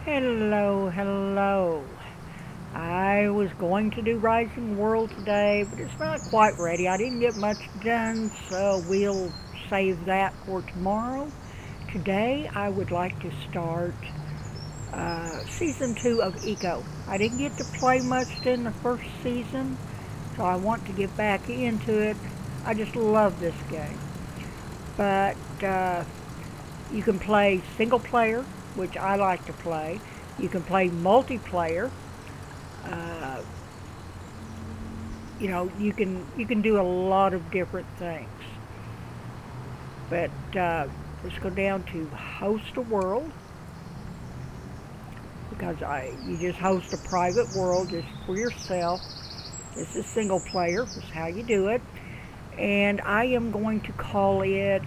Hello, hello. I was going to do Rising World today, but it's not quite ready. I didn't get much done, so we'll save that for tomorrow. Today, I would like to start Season 2 of Eco. I didn't get to play much in the first season, so I want to get back into it. I just love this game. But you can play single player, which I like to play. You can play multiplayer. Uh, you can do a lot of different things. But let's go down to host a world because you just host a private world just for yourself. This is single player. This is how you do it. And I am going to call it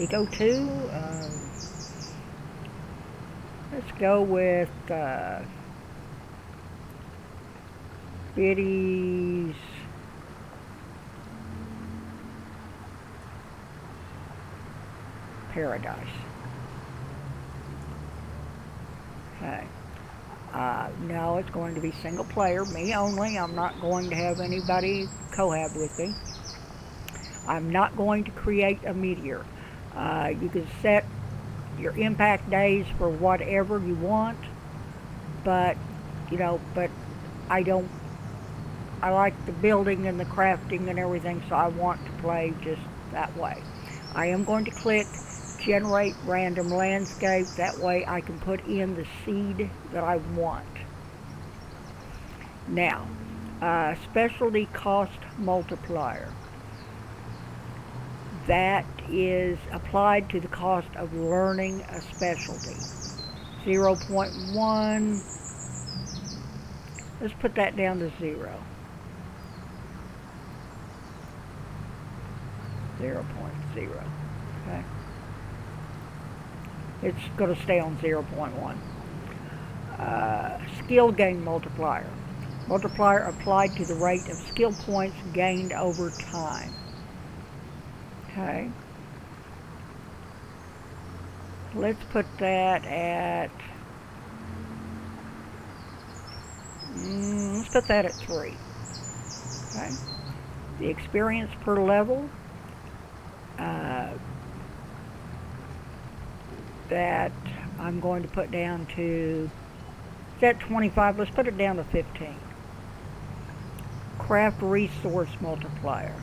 Eco 2. Let's go with Biddy's Paradise. Okay. No, it's going to be single player, me only. I'm not going to have anybody cohab with me. I'm not going to create a meteor. You can set your impact days for whatever you want, but but I don't. I like the building and the crafting and everything, so I want to play just that way. I am going to click generate random landscape. That way I can put in the seed that I want. Now, specialty cost multiplier. That is applied to the cost of learning a specialty. 0.1. Let's put that down to 0. 0.0. Okay. It's going to stay on 0.1. Skill gain multiplier. Multiplier applied to the rate of skill points gained over time. Okay. Let's put that at, let's put that at 3. Okay. The experience per level, that I'm going to put down to, it's at 25, let's put it down to 15. Craft resource multiplier.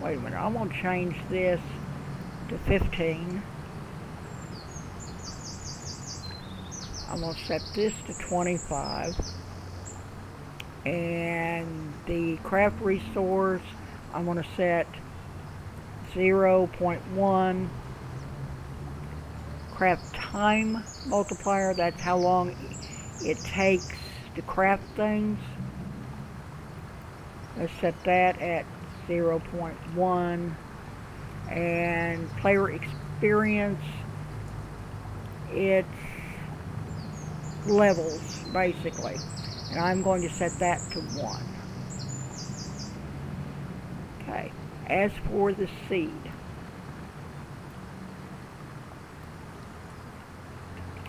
Wait a minute, I'm going to change this to 15. I'm going to set this to 25. And the craft resource, I'm going to set 0.1. Craft time multiplier, that's how long it takes to craft things. Let's set that at 0.1. And player experience, it's levels basically, and I'm going to set that to 1. Okay. As for the seed,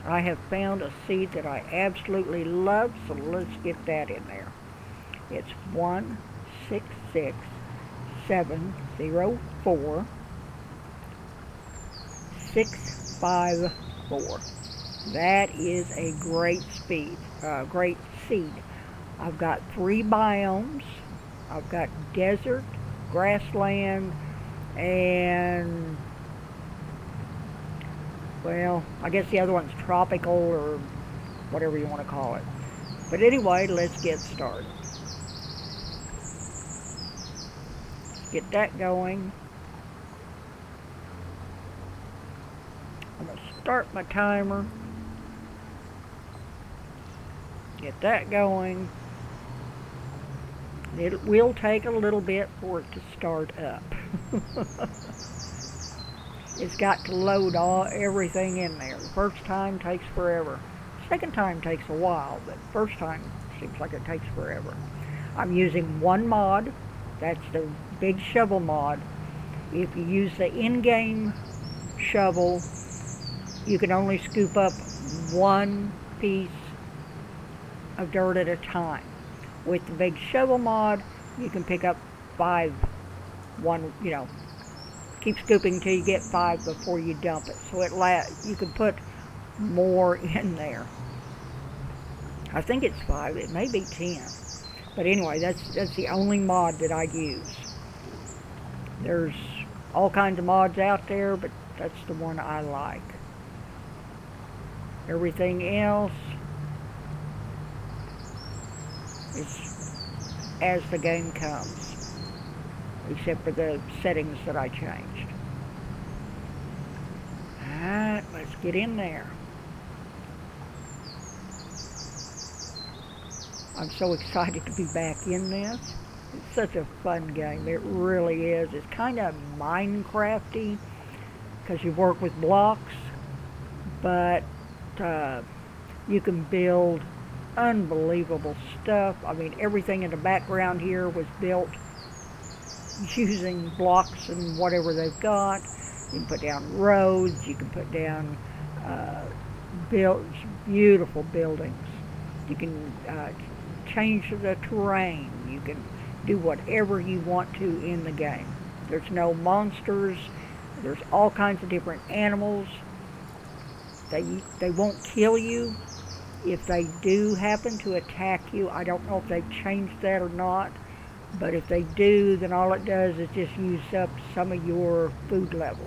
I have found a seed that I absolutely love, so let's get that in there. It's 166704 654. That is a great great seed. I've got 3 biomes. I've got desert, grassland, and, well, I guess the other one's tropical or whatever you want to call it. But anyway, let's get started. Get that going. I'm going to start my timer. Get that going. It will take a little bit for it to start up. It's got to load everything in there. The first time takes forever. Second time takes a while, but first time seems like it takes forever. I'm using one mod. That's the big shovel mod. If you use the in-game shovel, you can only scoop up one piece of dirt at a time. With the big shovel mod, you can pick up five, keep scooping till you get five before you dump it. So you can put more in there. I think it's 5. It may be 10. But anyway, that's the only mod that I use. There's all kinds of mods out there, but that's the one I like. Everything else is as the game comes, except for the settings that I changed. Alright, let's get in there. I'm so excited to be back in this. It's such a fun game. It really is. It's kind of Minecrafty because you work with blocks, but you can build unbelievable stuff. I mean, everything in the background here was built using blocks and whatever they've got. You can put down roads. You can put down beautiful buildings. You can change the terrain. You can do whatever you want to in the game. There's no monsters. There's all kinds of different animals. They won't kill you. If they do happen to attack you, I don't know if they've changed that or not, but if they do, then all it does is just use up some of your food level.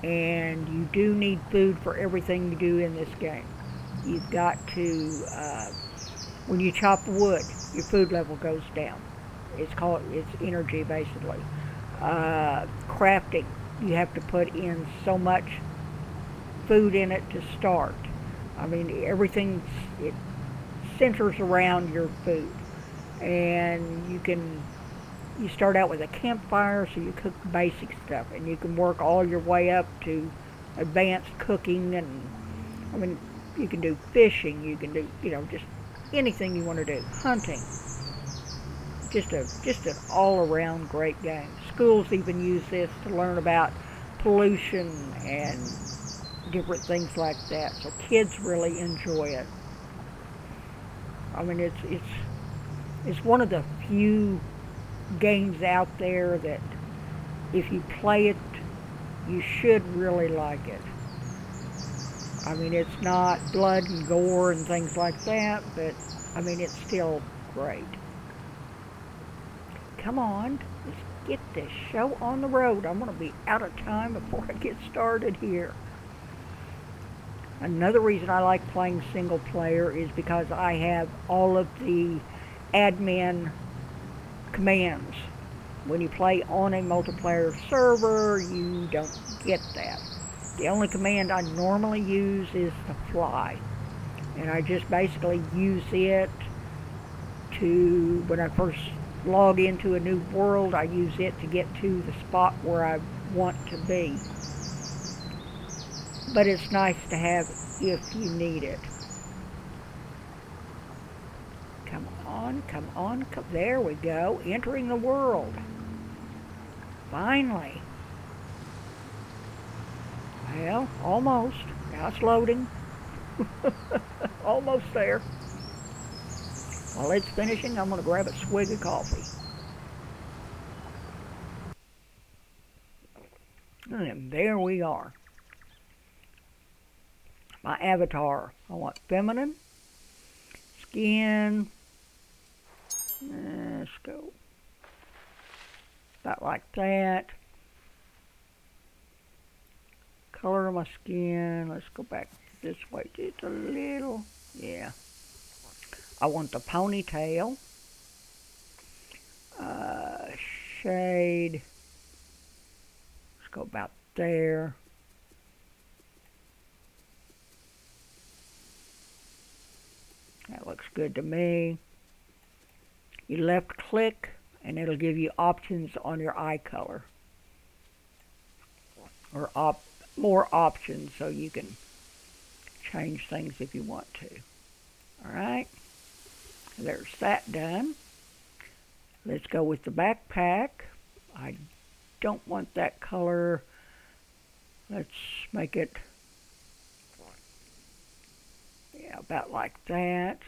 And you do need food for everything you do in this game. You've got to, when you chop wood, your food level goes down. It's energy, basically. Crafting, you have to put in so much food in it to start. I mean, everything, it centers around your food. And you start out with a campfire, so you cook basic stuff, and you can work all your way up to advanced cooking, and I mean, you can do fishing, you can do, just anything you want to do. Hunting. Just an all-around great game. Schools even use this to learn about pollution and different things like that. So kids really enjoy it. I mean, it's one of the few games out there that if you play it, you should really like it. I mean, it's not blood and gore and things like that, but I mean, it's still great. Come on, let's get this show on the road. I'm going to be out of time before I get started here. Another reason I like playing single player is because I have all of the admin commands. When you play on a multiplayer server, you don't get that. The only command I normally use is the fly. And I just basically use it to, when I first log into a new world, I use it to get to the spot where I want to be. But it's nice to have if you need it. Come on, there we go, entering the world. Finally. Well, almost. Now it's loading. Almost there. While it's finishing, I'm going to grab a swig of coffee. And there we are. My avatar. I want feminine. Skin. Let's go. About like that. Color of my skin. Let's go back this way just a little. Yeah. I want the ponytail. Shade. Let's go about there. That looks good to me. You left click and it'll give you options on your eye color. Or more options so you can change things if you want to. Alright, there's that done. Let's go with the backpack. I don't want that color. Let's make it, yeah, about like that.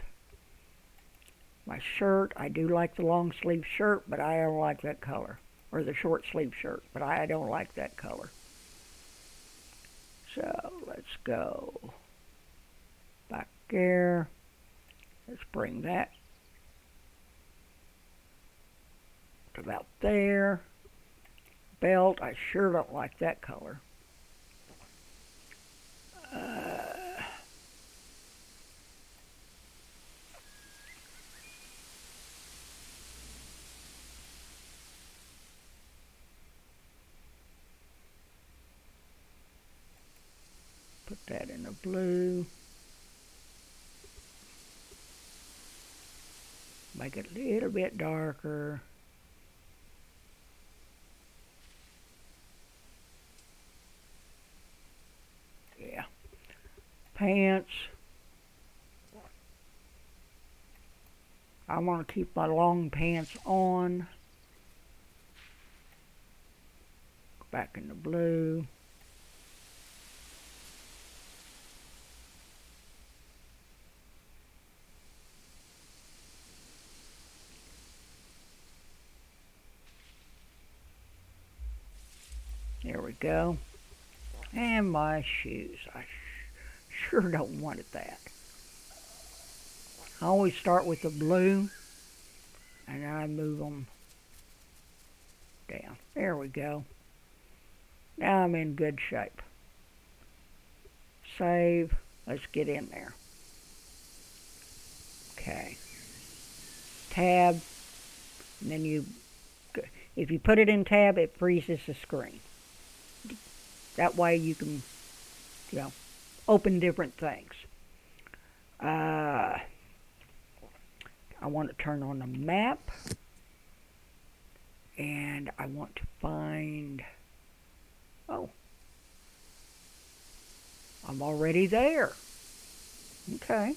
My shirt, I do like the long sleeve shirt, but I don't like that color. Or the short sleeve shirt, but I don't like that color. So let's go back there. Let's bring that to about there. Belt, I sure don't like that color. Put that in a blue. Make it a little bit darker. Yeah. Pants. I want to keep my long pants on. Back in the blue. There we go. And my shoes. I sure don't want it that. I always start with the blue and I move them down. There we go. Now I'm in good shape. Save. Let's get in there. Okay. Tab. And then if you put it in tab, it freezes the screen. That way you can, open different things. I want to turn on the map. And I want to find, oh, I'm already there. Okay.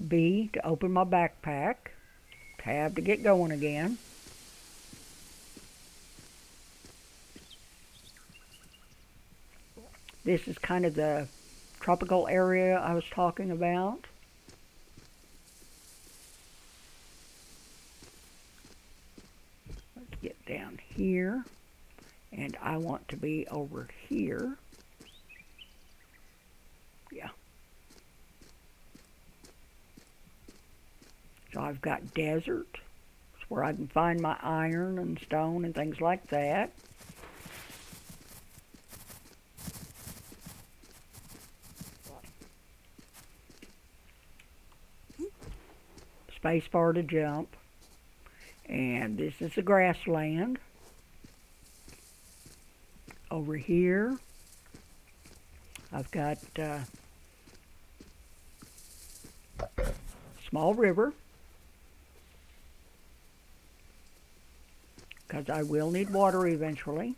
B to open my backpack. Tab to get going again. This is kind of the tropical area I was talking about. Let's get down here. And I want to be over here. Yeah. So I've got desert. It's where I can find my iron and stone and things like that. Space bar to jump. And this is the grassland. Over here, I've got small river, because I will need water eventually.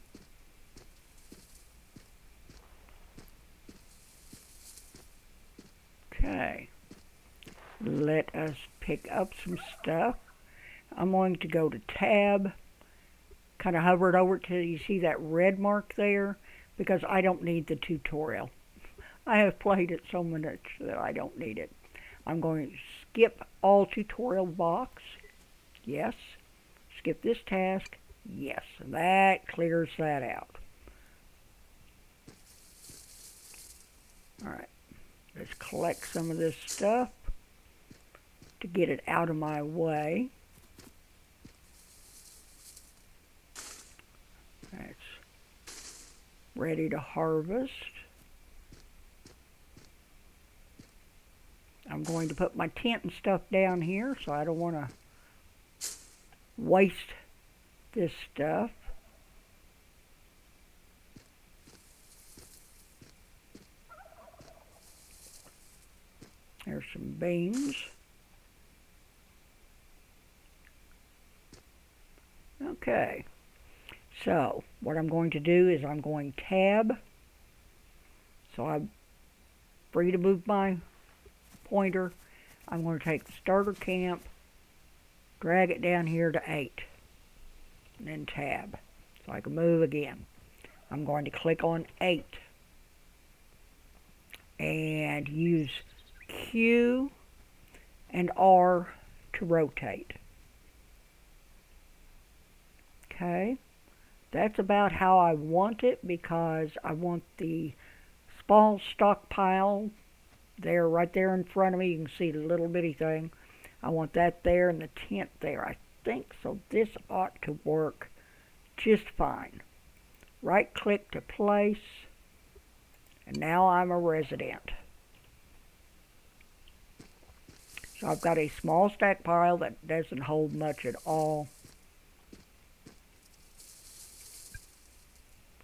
Okay, let us pick up some stuff. I'm going to go to tab, kind of hover it over till you see that red mark there, because I don't need the tutorial. I have played it so much that I don't need it. I'm going to skip all tutorial box. Yes. Skip this task. Yes. That clears that out. Alright. Let's collect some of this stuff to get it out of my way. That's ready to harvest. I'm going to put my tent and stuff down here, so I don't want to waste this stuff. There's some beans. Okay, so what I'm going to do is I'm going tab. So I'm free to move my pointer. I'm going to take the starter camp, drag it down here to 8, and then tab. So I can move again. I'm going to click on 8 and use Q and R to rotate. Okay, that's about how I want it because I want the small stockpile there, right there in front of me. You can see the little bitty thing. I want that there and the tent there. I think so. This ought to work just fine. Right click to place, and now I'm a resident. So I've got a small stack pile that doesn't hold much at all.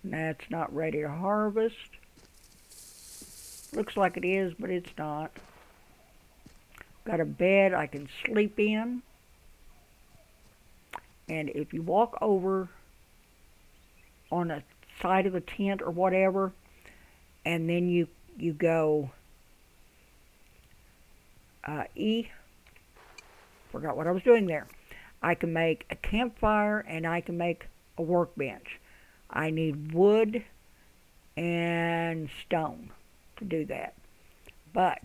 And that's not ready to harvest. Looks like it is, but it's not. Got a bed I can sleep in. And if you walk over on a side of the tent or whatever, and then you go forgot what I was doing there. I can make a campfire and I can make a workbench. I need wood and stone to do that. But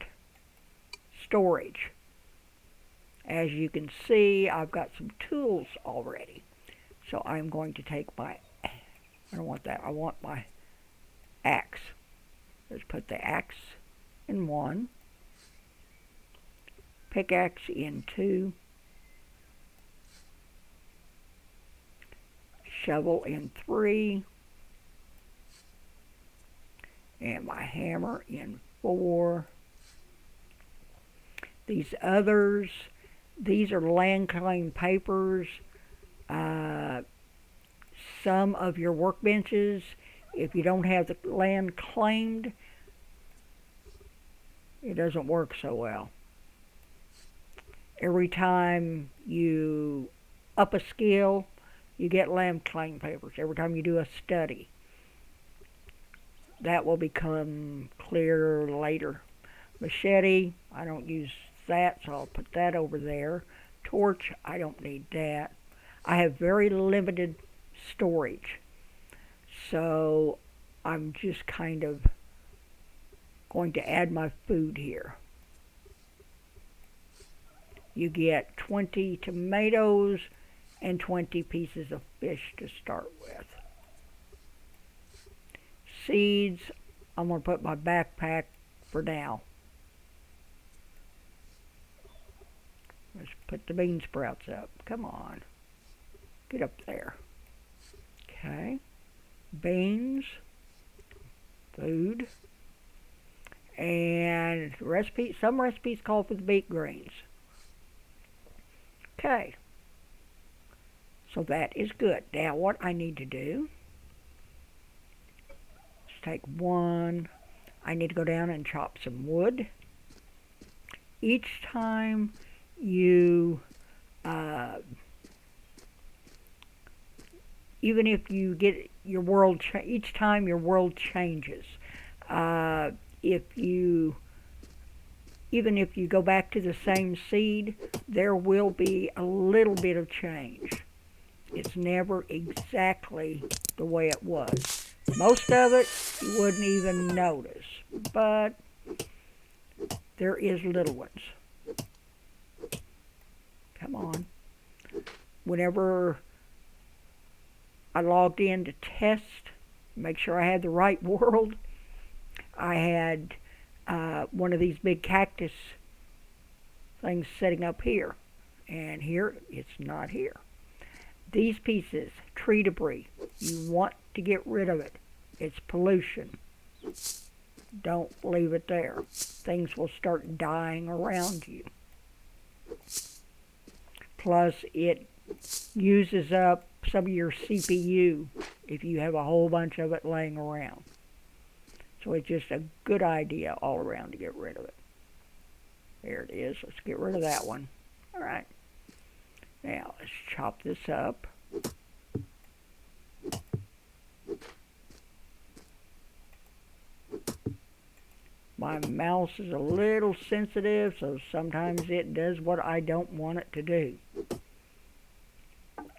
storage. As you can see, I've got some tools already. So I'm going to take I don't want that. I want my axe. Let's put the axe in 1. Pickaxe in 2. Shovel in 3. And my hammer in 4. These others, these are land claim papers. Some of your workbenches, if you don't have the land claimed, it doesn't work so well. Every time you up a skill, you get land claim papers. Every time you do a study, that will become clear later. Machete, I don't use that, so I'll put that over there. Torch, I don't need that. I have very limited storage, so I'm just kind of going to add my food here. You get 20 tomatoes and 20 pieces of fish to start with. Seeds, I'm going to put my backpack for now. Let's put the bean sprouts up. Come on. Get up there. Okay. Beans. Food. And some recipes call for the beet greens. Okay. So that is good. Now what I need to do is take 1. I need to go down and chop some wood. Each time you even if you get your world each time your world changes, even if you go back to the same seed, there will be a little bit of change. It's never exactly the way it was. Most of it you wouldn't even notice, but there is little ones. Come on. Whenever I logged in to test, make sure I had the right world, I had one of these big cactus things setting up here. And here, it's not here. These pieces, tree debris, you want to get rid of it. It's pollution. Don't leave it there. Things will start dying around you. Plus, it uses up some of your CPU if you have a whole bunch of it laying around. So it's just a good idea all around to get rid of it. There it is. Let's get rid of that one. All right. Now, let's chop this up. My mouse is a little sensitive, so sometimes it does what I don't want it to do.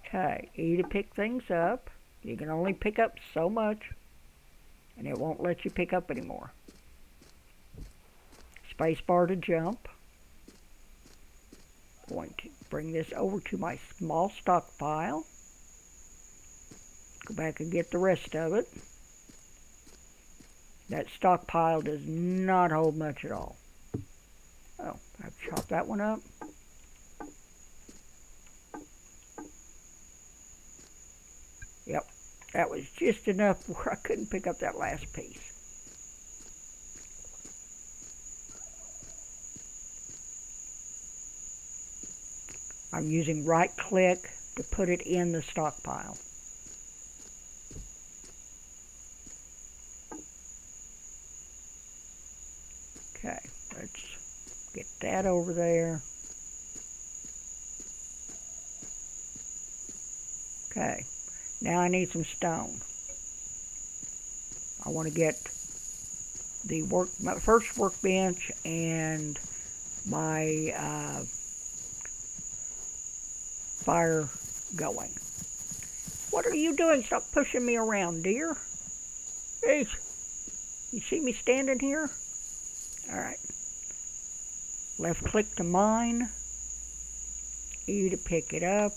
Okay, E to pick things up. You can only pick up so much, and it won't let you pick up anymore. Spacebar to jump. Going to bring this over to my small stockpile. Go back and get the rest of it. That stockpile does not hold much at all. Oh, I've chopped that one up. Yep, that was just enough where I couldn't pick up that last piece. I'm using right click to put it in the stockpile. Okay, let's get that over there. Okay, now I need some stone. I want to get my first workbench and my fire going. What are you doing? Stop pushing me around, dear. Hey, you see me standing here? Alright. Left click to mine. E to pick it up.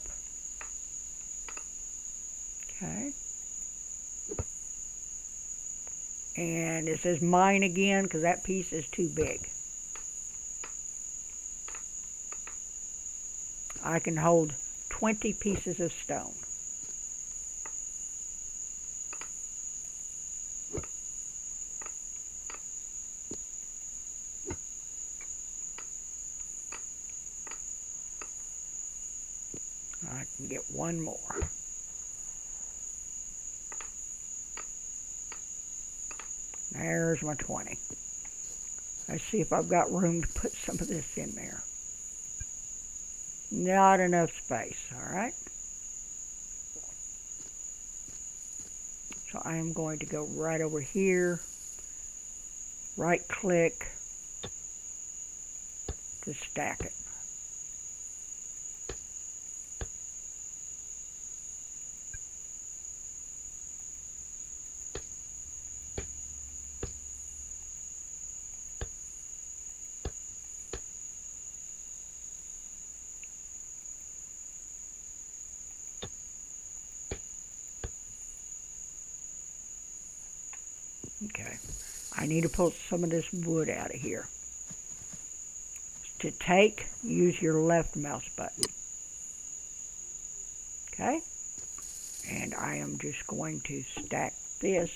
Okay. And it says mine again because that piece is too big. I can hold 20 pieces of stone. I can get one more. There's my 20. Let's see if I've got room to put some of this in there. Not enough space, alright? So I am going to go right over here, right click to stack it. Okay, I need to pull some of this wood out of here. To take, use your left mouse button. Okay, and I am just going to stack this.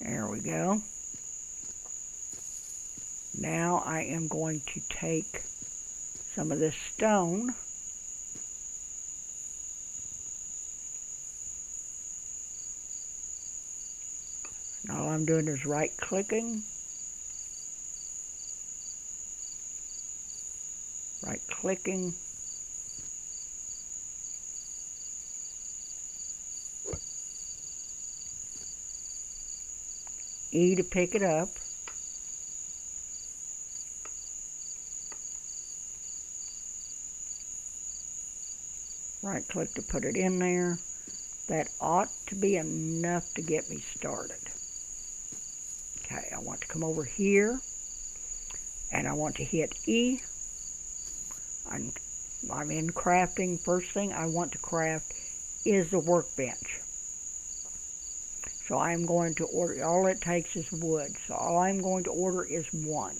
There we go. Now I am going to take some of this stone and all I'm doing is right clicking, E to pick it up, right click to put it in there. That ought to be enough to get me started. Okay, I want to come over here and I want to hit E. I'm in crafting. First thing I want to craft is the workbench. So I'm going to order, all it takes is wood. So all I'm going to order is one.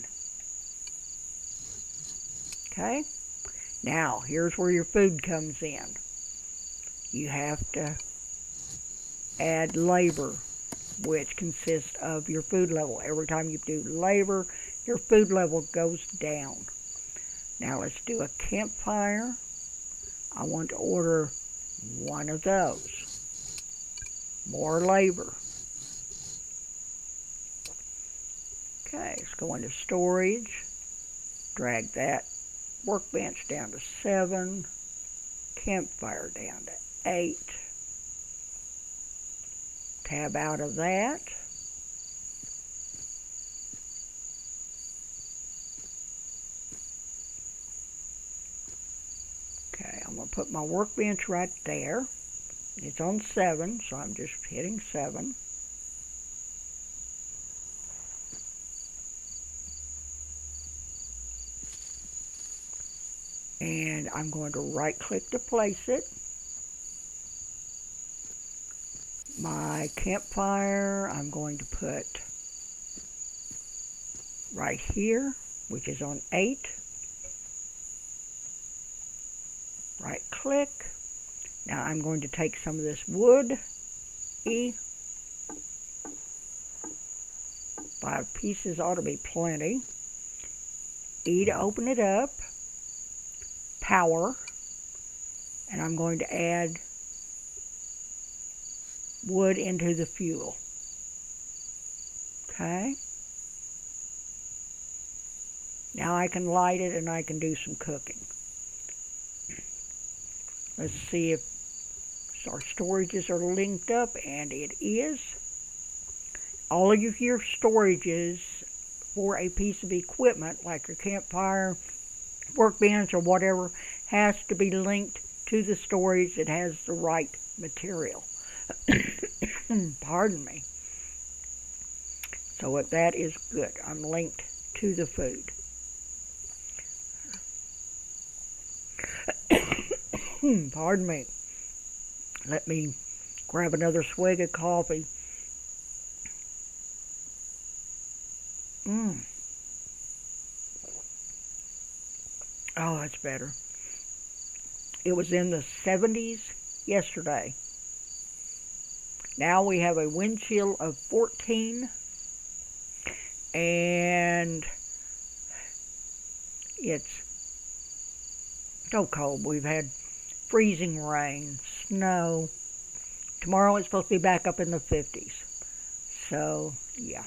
Okay, now here's where your food comes in. You have to add labor, which consists of your food level. Every time you do labor, your food level goes down. Now let's do a campfire. I want to order one of those. More labor. Okay, let's go into storage. Drag that workbench down to 7. Campfire down to 8. Tab out of that. Okay, I'm going to put my workbench right there. It's on 7, so I'm just hitting 7. And I'm going to right click to place it. My campfire I'm going to put right here, which is on 8. Right click. Now I'm going to take some of this wood, E. 5 pieces ought to be plenty. E to open it up. Power. And I'm going to add wood into the fuel. Okay. Now I can light it and I can do some cooking. Let's see if our storages are linked up, and it is. All of your storages for a piece of equipment, like your campfire, workbench, or whatever, has to be linked to the storage that has the right material. Pardon me. So that is good. I'm linked to the food. Pardon me. Let me grab another swig of coffee. Oh, that's better. It was in the 70s yesterday. Now we have a wind chill of 14, and it's so cold. We've had freezing rain, snow. Tomorrow it's supposed to be back up in the 50s. So, yeah.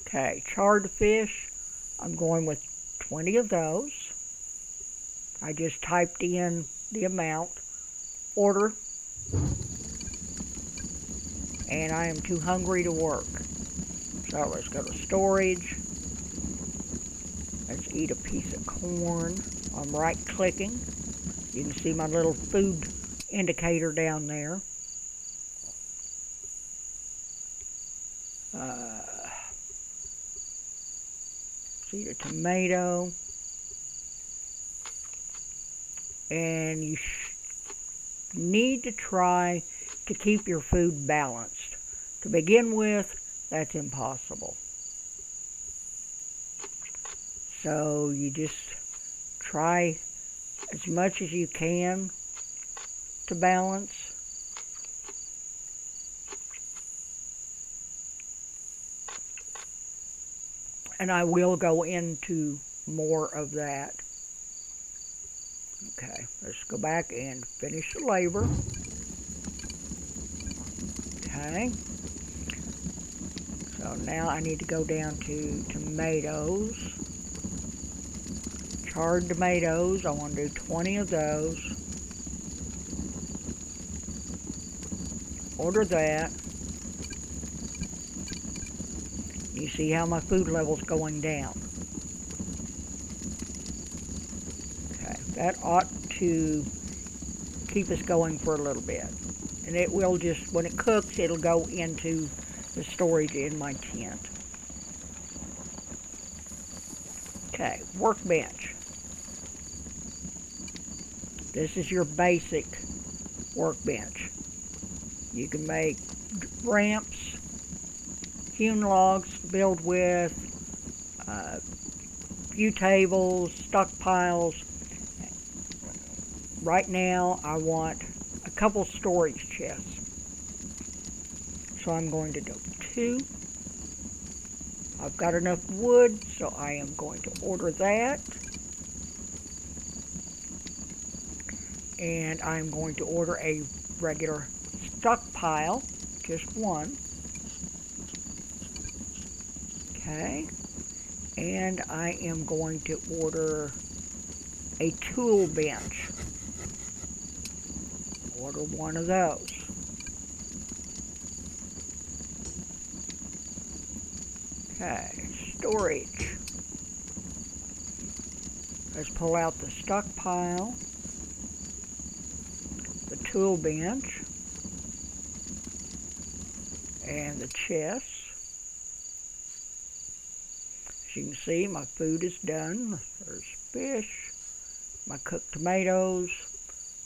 Okay, charred fish. I'm going with 20 of those. I just typed in the amount. Order. And I am too hungry to work. So let's go to storage. Let's eat a piece of corn. I'm right clicking. You can see my little food indicator down there. See the tomato. And you need to try to keep your food balanced. To begin with, that's impossible. So you just try as much as you can to balance. And I will go into more of that. Okay, let's go back and finish the labor. Okay. So now I need to go down to tomatoes. Charred tomatoes, I want to do 20 of those. Order that. You see how my food level's going down. Okay, that ought to keep us going for a little bit. And it will just, when it cooks, it'll go into the storage in my tent. Okay, workbench. This is your basic workbench. You can make ramps, hewn logs to build with, few tables, stockpiles. Right now I want a couple storage chests. So I'm going to do 2. I've got enough wood, so I am going to order that. And I'm going to order a regular stockpile, just one. Okay. And I am going to order a tool bench. Order one of those. Okay, storage. Let's pull out the stockpile, the tool bench, and the chest. As you can see, my food is done. There's fish, my cooked tomatoes.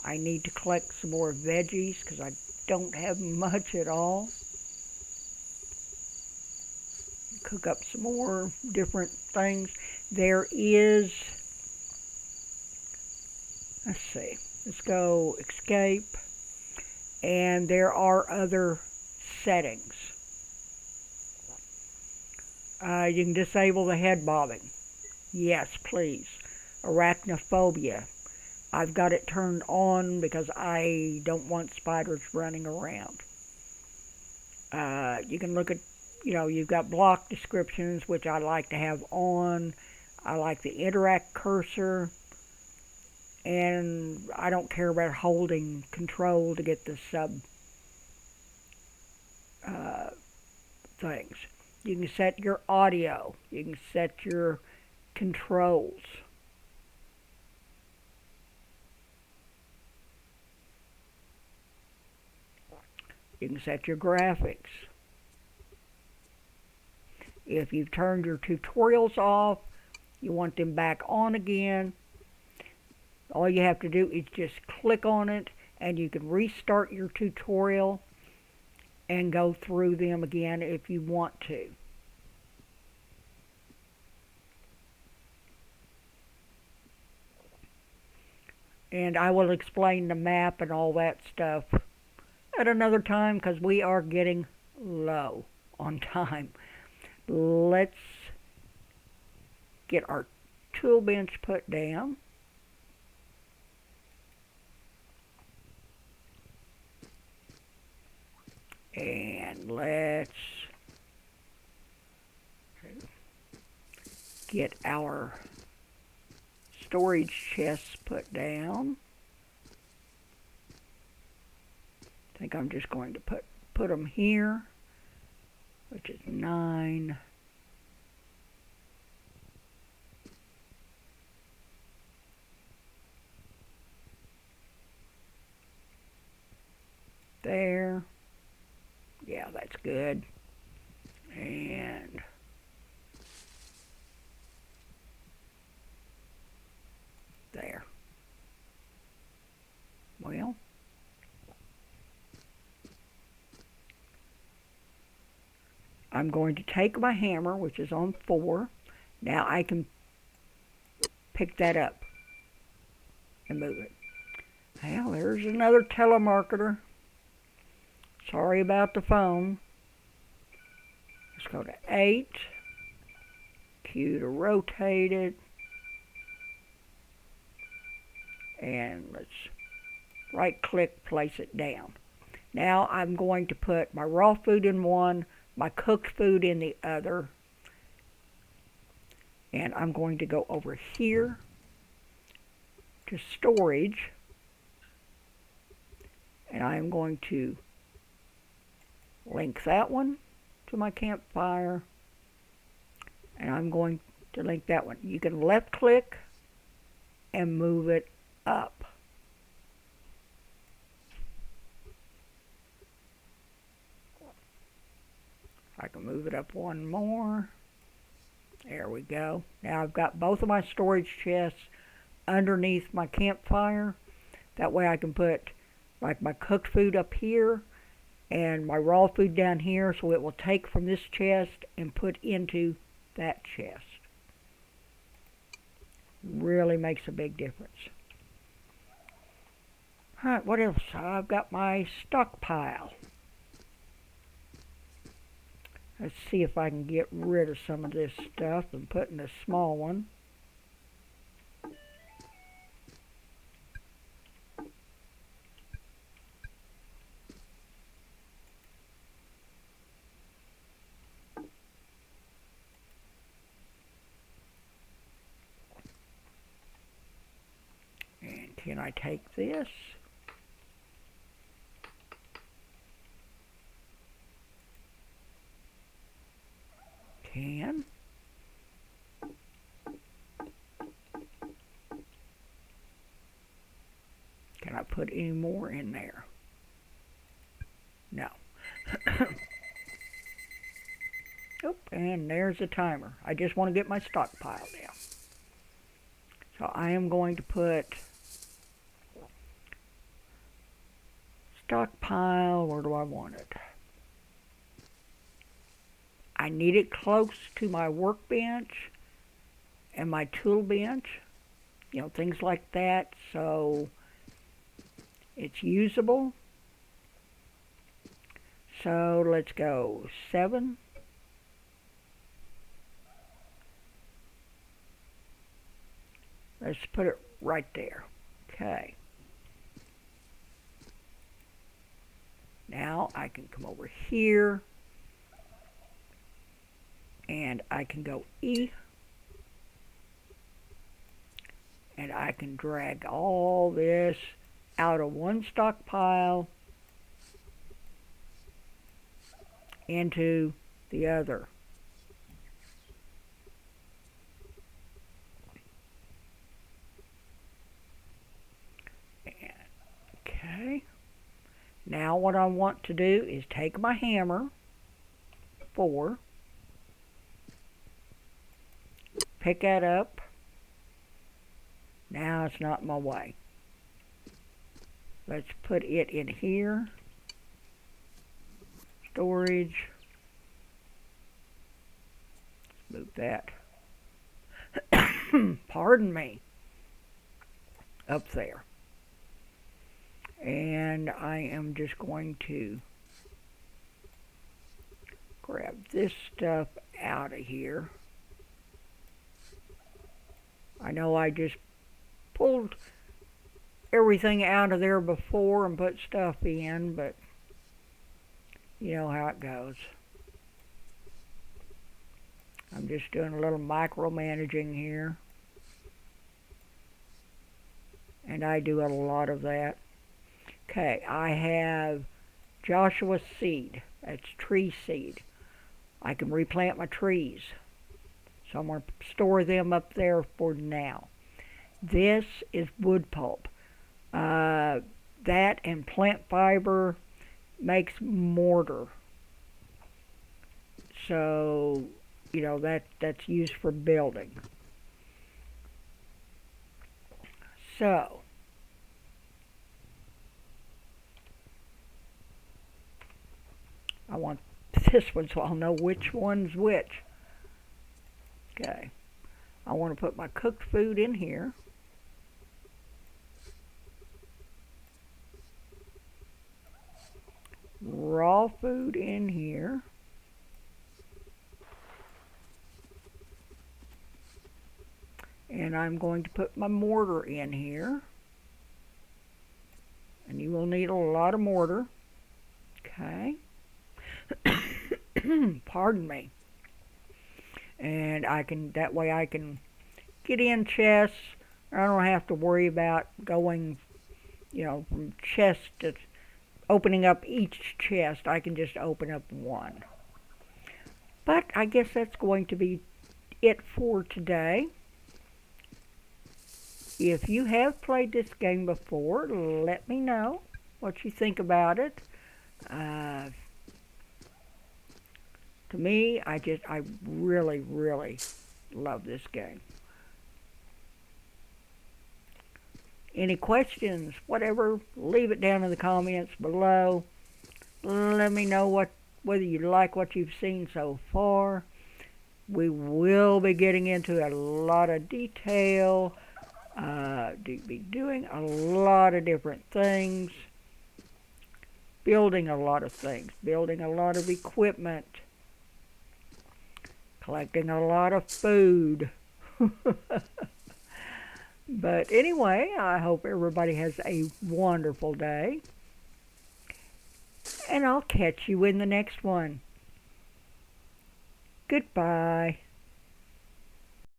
I need to collect some more veggies because I don't have much at all. Cook up some more different things. There is, let's see, let's go escape. And there are other settings. You can disable the head bobbing. Yes, please. Arachnophobia. I've got it turned on because I don't want spiders running around. You can look at, you've got block descriptions, which I like to have on. I like the interact cursor. And I don't care about holding control to get the sub things. You can set your audio. You can set your controls. You can set your graphics. If you've turned your tutorials off, you want them back on again, all you have to do is just click on it and you can restart your tutorial and go through them again if you want to. And I will explain the map and all that stuff at another time because we are getting low on time. Let's get our tool bench put down. And let's get our storage chests put down. I think I'm just going to put them here, which is 9. There. Yeah, that's good. And there. Well, I'm going to take my hammer, which is on 4. Now I can pick that up and move it. Well, there's another telemarketer. Sorry about the phone. Let's go to 8. Q to rotate it. And let's right click, place it down. Now I'm going to put my raw food in one, my cooked food in the other. And I'm going to go over here to storage. And I'm going to link that one to my campfire. And I'm going to link that one. You can left click and move it up. I can move it up one more. There we go. Now I've got both of my storage chests underneath my campfire. That way I can put like my cooked food up here and my raw food down here, so it will take from this chest and put into that chest. Really makes a big difference. Alright, what else? I've got my stockpile. Let's see if I can get rid of some of this stuff and put in a small one. And can I take this? Can. Can I put any more in there? No. Oh, and there's the timer. I just want to get my stockpile down. So I am going to put stockpile, where do I want it? I need it close to my workbench and my tool bench, things like that, so it's usable. So let's go 7. Let's put it right there. Okay. Now I can come over here and I can go E, and I can drag all this out of one stockpile into the other. Okay. Now what I want to do is take my hammer, 4, pick that up. Now it's not in my way. Let's put it in here. Storage. Let's move that. Pardon me. Up there. And I am just going to grab this stuff out of here. I know I just pulled everything out of there before and put stuff in, but you know how it goes. I'm just doing a little micromanaging here. And I do a lot of that. Okay, I have Joshua seed. That's tree seed. I can replant my trees. So I'm going to store them up there for now. This is wood pulp. That and plant fiber makes mortar. So, that's used for building. So, I want this one so I'll know which one's which. Okay. I want to put my cooked food in here. Raw food in here. And I'm going to put my mortar in here. And you will need a lot of mortar. Okay. Pardon me. And that way I can get in chests. I don't have to worry about going, from chest to opening up each chest. I can just open up one. But I guess that's going to be it for today. If you have played this game before, let me know what you think about it. To me, I really, really love this game. Any questions, whatever, leave it down in the comments below. Let me know whether you like what you've seen so far. We will be getting into a lot of detail, be doing a lot of different things, building a lot of things, building a lot of equipment. collecting a lot of food. But anyway, I hope everybody has a wonderful day, and I'll catch you in the next one. Goodbye.